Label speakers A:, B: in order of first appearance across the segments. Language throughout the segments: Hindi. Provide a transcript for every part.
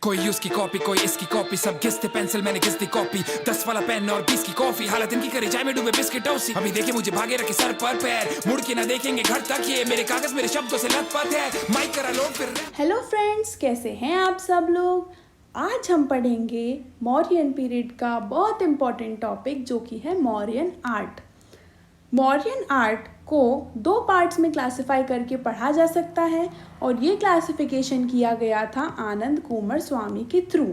A: कोई उसकी कॉपी कोई इसकी कॉपी, सब घिसते पेंसिल मैंने घिस दी कॉपी। 10 वाला पेन और 20 की कॉफी, हालत इनकी करी चाय में डूबे बिस्किट टॉसी। अभी देखे मुझे भागे रखे सर पर पैर, मुड़ के ना देखेंगे घर तक, ये मेरे कागज मेरे शब्दों से लथपथ है। माइक करा लोग फिर।
B: हेलो फ्रेंड्स, कैसे हैं आप सब लोग। आज हम पढ़ेंगे मौर्यन पीरियड का बहुत इम्पॉर्टेंट टॉपिक जो कि है मौर्यन आर्ट। मौर्यन आर्ट को 2 पार्ट्स में क्लासिफाई करके पढ़ा जा सकता है और ये क्लासिफिकेशन किया गया था आनंद कुमार स्वामी के थ्रू।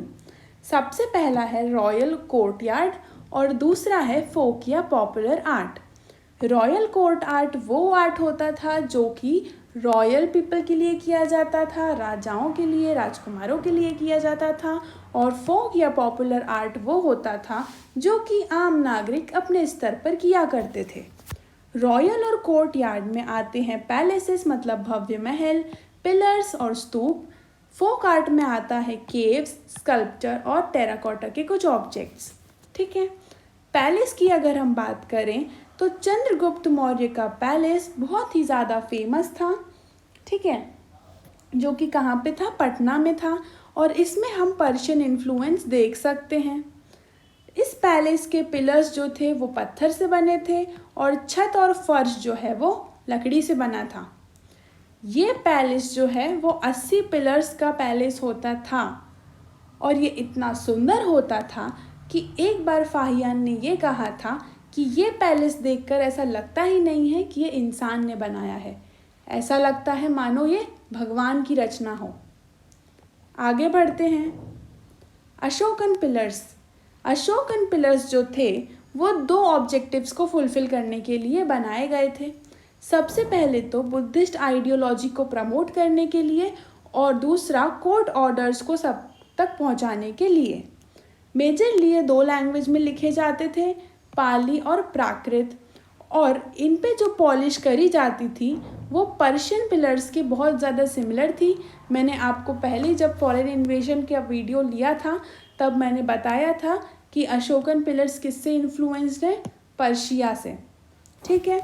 B: सबसे पहला है रॉयल कोर्टयार्ड और दूसरा है फोक या popular art. Royal court art वो आर्ट होता था जो कि रॉयल पीपल के लिए किया जाता था, राजाओं के लिए, राजकुमारों के लिए किया जाता था। और फोक या पॉपुलर आर्ट वो होता था जो कि आम नागरिक अपने स्तर पर किया करते थे। रॉयल और कोर्ट यार्ड में आते हैं पैलेसेस मतलब भव्य महल, पिलर्स और स्तूप। फोक आर्ट में आता है केव्स, स्कल्पचर और टेराकोटा के कुछ ऑब्जेक्ट्स। ठीक है, पैलेस की अगर हम बात करें तो चंद्रगुप्त मौर्य का पैलेस बहुत ही ज़्यादा फेमस था। ठीक है, जो कि कहाँ पे था, पटना में था और इसमें हम पर्शियन इन्फ्लुएंस देख सकते हैं। इस पैलेस के पिलर्स जो थे वो पत्थर से बने थे और छत और फर्श जो है वो लकड़ी से बना था। ये पैलेस जो है वो 80 पिलर्स का पैलेस होता था और ये इतना सुंदर होता था कि एक बार फाहियान ने ये कहा था कि ये पैलेस देखकर ऐसा लगता ही नहीं है कि ये इंसान ने बनाया है, ऐसा लगता है मानो ये भगवान की रचना हो। आगे बढ़ते हैं। अशोकन पिलर्स। अशोकन पिलर्स जो थे वो 2 ऑब्जेक्टिव्स को फुलफिल करने के लिए बनाए गए थे। सबसे पहले तो बुद्धिस्ट आइडियोलॉजी को प्रमोट करने के लिए और दूसरा कोर्ट ऑर्डर्स को सब तक पहुंचाने के लिए। मेजरली ये 2 लैंग्वेज में लिखे जाते थे, पाली और प्राकृत, और इन पे जो पॉलिश करी जाती थी वो पर्शियन पिलर्स के बहुत ज़्यादा सिमिलर थी। मैंने आपको पहले जब फॉरेन इन्वेजन का वीडियो लिया था तब मैंने बताया था कि अशोकन पिलर्स किससे इन्फ्लुएंस्ड है, पर्शिया से। ठीक है,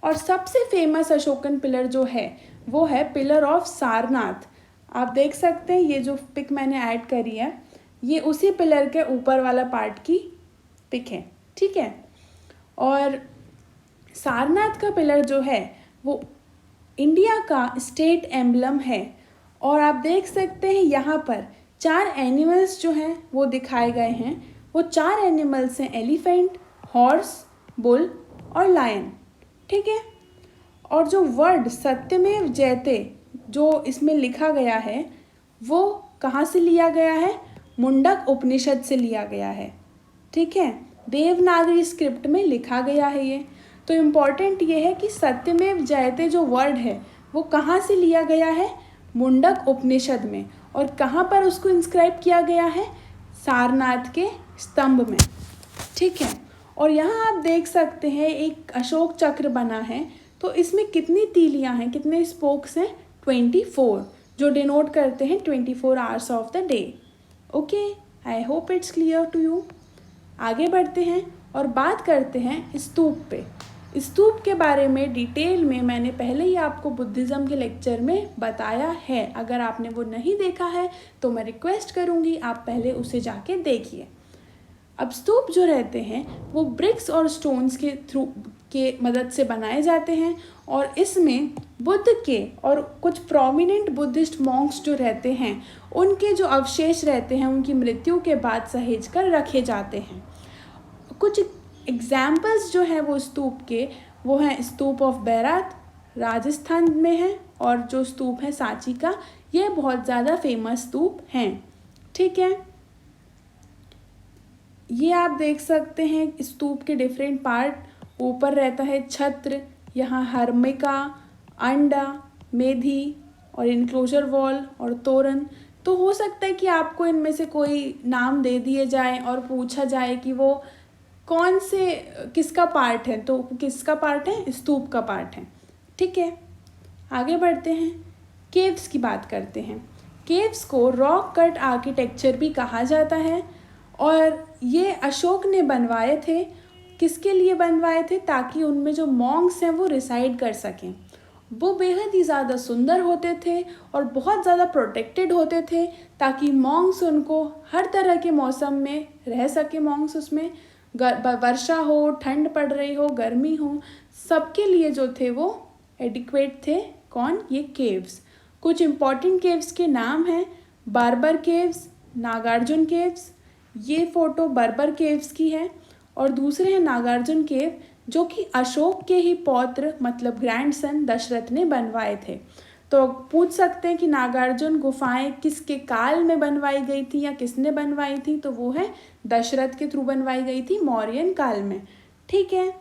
B: और सबसे फेमस अशोकन पिलर जो है वो है पिलर ऑफ सारनाथ। आप देख सकते हैं ये जो पिक मैंने ऐड करी है ये उसी पिलर के ऊपर वाला पार्ट की पिक है। ठीक है, और सारनाथ का पिलर जो है वो इंडिया का स्टेट एम्बलम है और आप देख सकते हैं यहाँ पर 4 एनिमल्स जो हैं वो दिखाए गए हैं। वो 4 एनिमल्स हैं एलिफेंट, हॉर्स, बुल और लायन। ठीक है, और जो वर्ड सत्यमेव जयते जो इसमें लिखा गया है वो कहाँ से लिया गया है, मुंडक उपनिषद से लिया गया है। ठीक है, देवनागरी स्क्रिप्ट में लिखा गया है ये। तो इम्पॉर्टेंट ये है कि सत्यमेव जयते जो वर्ड है वो कहाँ से लिया गया है, मुंडक उपनिषद में, और कहाँ पर उसको इंस्क्राइब किया गया है, सारनाथ के स्तंभ में। ठीक है, और यहाँ आप देख सकते हैं एक अशोक चक्र बना है, तो इसमें कितनी तीलियाँ हैं, कितने स्पोक्स हैं, 24, जो डिनोट करते हैं 24 hours of the day. Okay, I hope it's clear to you. आगे बढ़ते हैं और बात करते हैं स्तूप पे। स्तूप के बारे में डिटेल में मैंने पहले ही आपको बुद्धिज़्म के लेक्चर में बताया है। अगर आपने वो नहीं देखा है तो मैं रिक्वेस्ट करूँगी आप पहले उसे जाके देखिए। अब स्तूप जो रहते हैं वो ब्रिक्स और स्टोन्स के मदद से बनाए जाते हैं और इसमें बुद्ध के और कुछ प्रोमिनेंट बुद्धिस्ट मॉन्क्स जो रहते हैं उनके जो अवशेष रहते हैं उनकी मृत्यु के बाद सहेज कर रखे जाते हैं। कुछ एग्जाम्पल्स जो हैं वो स्तूप के वो हैं स्तूप ऑफ बैरात, राजस्थान में है, और जो स्तूप है सांची का, ये बहुत ज़्यादा फेमस स्तूप हैं। ठीक है, ये आप देख सकते हैं स्तूप के डिफरेंट पार्ट। ऊपर रहता है छत्र, यहाँ हर्मिका, अंडा, मेधी और इनक्लोजर वॉल और तोरण। तो हो सकता है कि आपको इनमें से कोई नाम दे दिए जाए और पूछा जाए कि वो कौन से किसका पार्ट है, तो किसका पार्ट है, स्तूप का पार्ट है। ठीक है, आगे बढ़ते हैं, केव्स की बात करते हैं। केव्स को रॉक कट आर्किटेक्चर भी कहा जाता है और ये अशोक ने बनवाए थे। किसके लिए बनवाए थे, ताकि उनमें जो मॉन्क्स हैं वो रिसाइड कर सकें। वो बेहद ही ज़्यादा सुंदर होते थे और बहुत ज़्यादा प्रोटेक्टेड होते थे, ताकि मॉन्क्स उनको हर तरह के मौसम में रह सके। मॉन्क्स उसमें वर्षा हो, ठंड पड़ रही हो, गर्मी हो, सबके लिए जो थे वो एडिक्वेट थे। कौन? ये केव्स। कुछ इम्पॉर्टेंट केव्स के नाम हैं बार्बर केव्स, नागार्जुन केव्स। ये फ़ोटो बार्बर केव्स की है। और दूसरे हैं नागार्जुन केव, जो कि अशोक के ही पौत्र मतलब ग्रैंडसन दशरथ ने बनवाए थे। तो पूछ सकते हैं कि नागार्जुन गुफाएं किसके काल में बनवाई गई थी या किसने बनवाई थी, तो वो है दशरथ के थ्रू बनवाई गई थी मौर्यन काल में। ठीक है,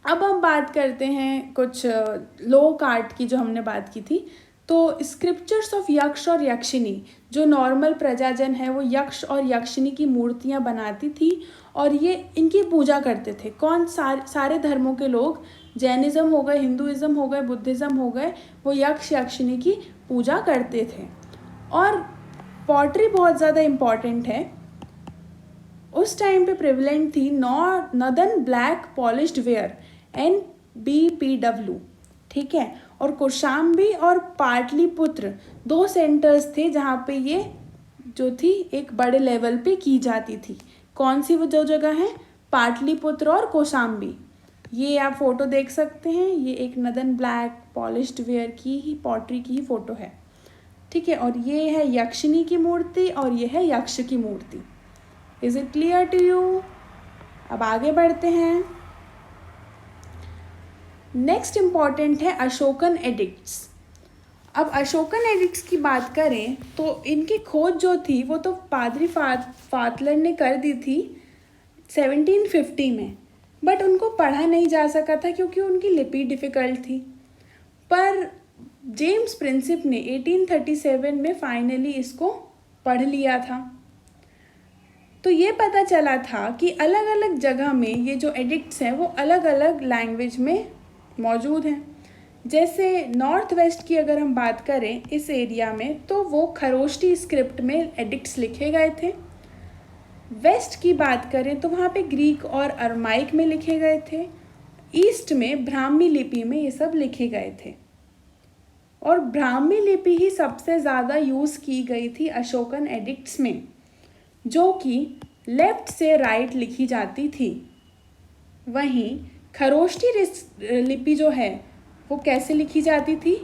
B: अब हम बात करते हैं कुछ लोक आर्ट की जो हमने बात की थी। तो स्क्रिप्चर्स ऑफ यक्ष और यक्षिनी, जो नॉर्मल प्रजाजन है वो यक्ष और यक्षिनी की मूर्तियां बनाती थी और ये इनकी पूजा करते थे। कौन? सारे धर्मों के लोग, जैनिज़्म हो गए, हिंदुइज़्म हो गए, बुद्धिज़्म हो गए, वो यक्ष यक्षिनी की पूजा करते थे। और पॉटरी बहुत ज़्यादा इम्पॉर्टेंट है। उस टाइम पे प्रिवलेंट थी northern black polished where NBPW। ठीक है, और कौशाम्बी और पाटलिपुत्र 2 सेंटर्स थे जहाँ पे ये जो थी एक बड़े लेवल पे की जाती थी। कौन सी वो जो जगह है? पाटलिपुत्र और कौशाम्बी। ये आप फोटो देख सकते हैं, ये एक नदन ब्लैक पॉलिश्ड वेयर की ही पॉटरी की ही फोटो है। ठीक है, और ये है यक्षिनी की मूर्ति और ये है यक्ष की मूर्ति। Is it clear to you? अब आगे बढ़ते हैं। नेक्स्ट इम्पॉर्टेंट है अशोकन एडिक्ट्स। अब अशोकन एडिक्ट्स की बात करें तो इनकी खोज जो थी वो तो पादरी फातलर ने कर दी थी 1750 में, बट उनको पढ़ा नहीं जा सका था क्योंकि उनकी लिपि डिफ़िकल्ट थी। पर जेम्स प्रिंसिप ने 1837 में फाइनली इसको पढ़ लिया था। तो ये पता चला था कि अलग अलग जगह में ये जो एडिक्ट्स हैं वो अलग अलग लैंग्वेज में मौजूद हैं। जैसे नॉर्थ वेस्ट की अगर हम बात करें इस एरिया में, तो वो खरोष्टी स्क्रिप्ट में एडिक्ट्स लिखे गए थे। वेस्ट की बात करें तो वहाँ पे ग्रीक और अरमाइक में लिखे गए थे। ईस्ट में ब्राह्मी लिपि में ये सब लिखे गए थे और ब्राह्मी लिपि ही सबसे ज़्यादा यूज़ की गई थी अशोकन एडिक्ट्स में, जो कि लेफ़्ट से राइट लिखी जाती थी। वहीं खरोष्टी लिपि जो है वो कैसे लिखी जाती थी?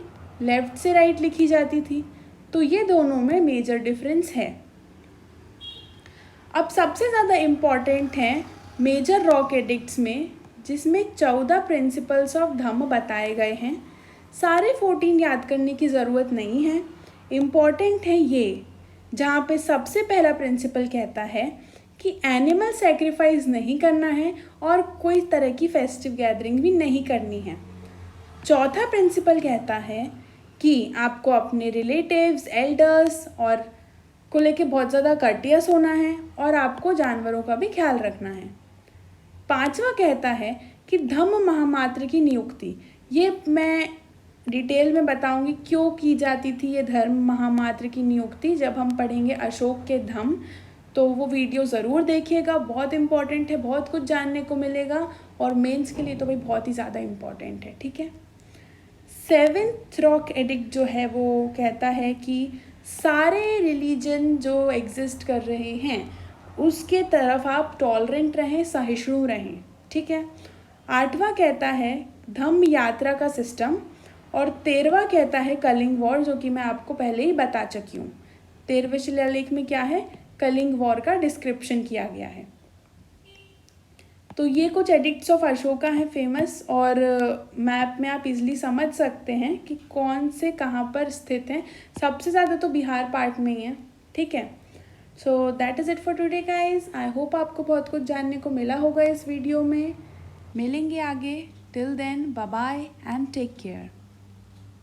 B: लेफ़्ट से राइट लिखी जाती थी। तो ये दोनों में मेजर डिफरेंस है। अब सबसे ज़्यादा इम्पॉर्टेंट हैं मेजर रॉक एडिक्ट्स में, जिसमें 14 प्रिंसिपल्स ऑफ धम्म बताए गए हैं। सारे 14 याद करने की ज़रूरत नहीं है। इम्पॉर्टेंट है ये, जहाँ पे सबसे पहला प्रिंसिपल कहता है कि एनिमल सेक्रीफाइस नहीं करना है और कोई तरह की फेस्टिव गैदरिंग भी नहीं करनी है। चौथा प्रिंसिपल कहता है कि आपको अपने रिलेटिव्स, एल्डर्स और को लेके बहुत ज़्यादा कर्टियस होना है और आपको जानवरों का भी ख्याल रखना है। पांचवा कहता है कि धम्म महामात्र की नियुक्ति, ये मैं डिटेल में बताऊंगी क्यों की जाती थी ये धर्म महामात्र की नियुक्ति जब हम पढ़ेंगे अशोक के धम्म। तो वो वीडियो ज़रूर देखिएगा, बहुत इम्पॉर्टेंट है, बहुत कुछ जानने को मिलेगा और मेंस के लिए तो भाई बहुत ही ज़्यादा इम्पॉर्टेंट है। ठीक है, 7th रॉक एडिक्ट जो है वो कहता है कि सारे रिलीजन जो एग्जिस्ट कर रहे हैं उसके तरफ आप टॉलरेंट रहें, सहिष्णु रहें। ठीक है, 8वां कहता है धम्म यात्रा का सिस्टम और 13वां कहता है कलिंग वॉर, जो कि मैं आपको पहले ही बता चुकी हूँ। 13वें शिलालेख में क्या है? कलिंग वॉर का डिस्क्रिप्शन किया गया है। तो ये कुछ एडिक्ट्स ऑफ अशोका हैं फेमस, और मैप में आप इजीली समझ सकते हैं कि कौन से कहाँ पर स्थित हैं। सबसे ज़्यादा तो बिहार पार्ट में ही है। ठीक है, so that is it for today guys. I hope आपको बहुत कुछ जानने को मिला होगा इस वीडियो में। मिलेंगे आगे। Till then, bye bye and take care.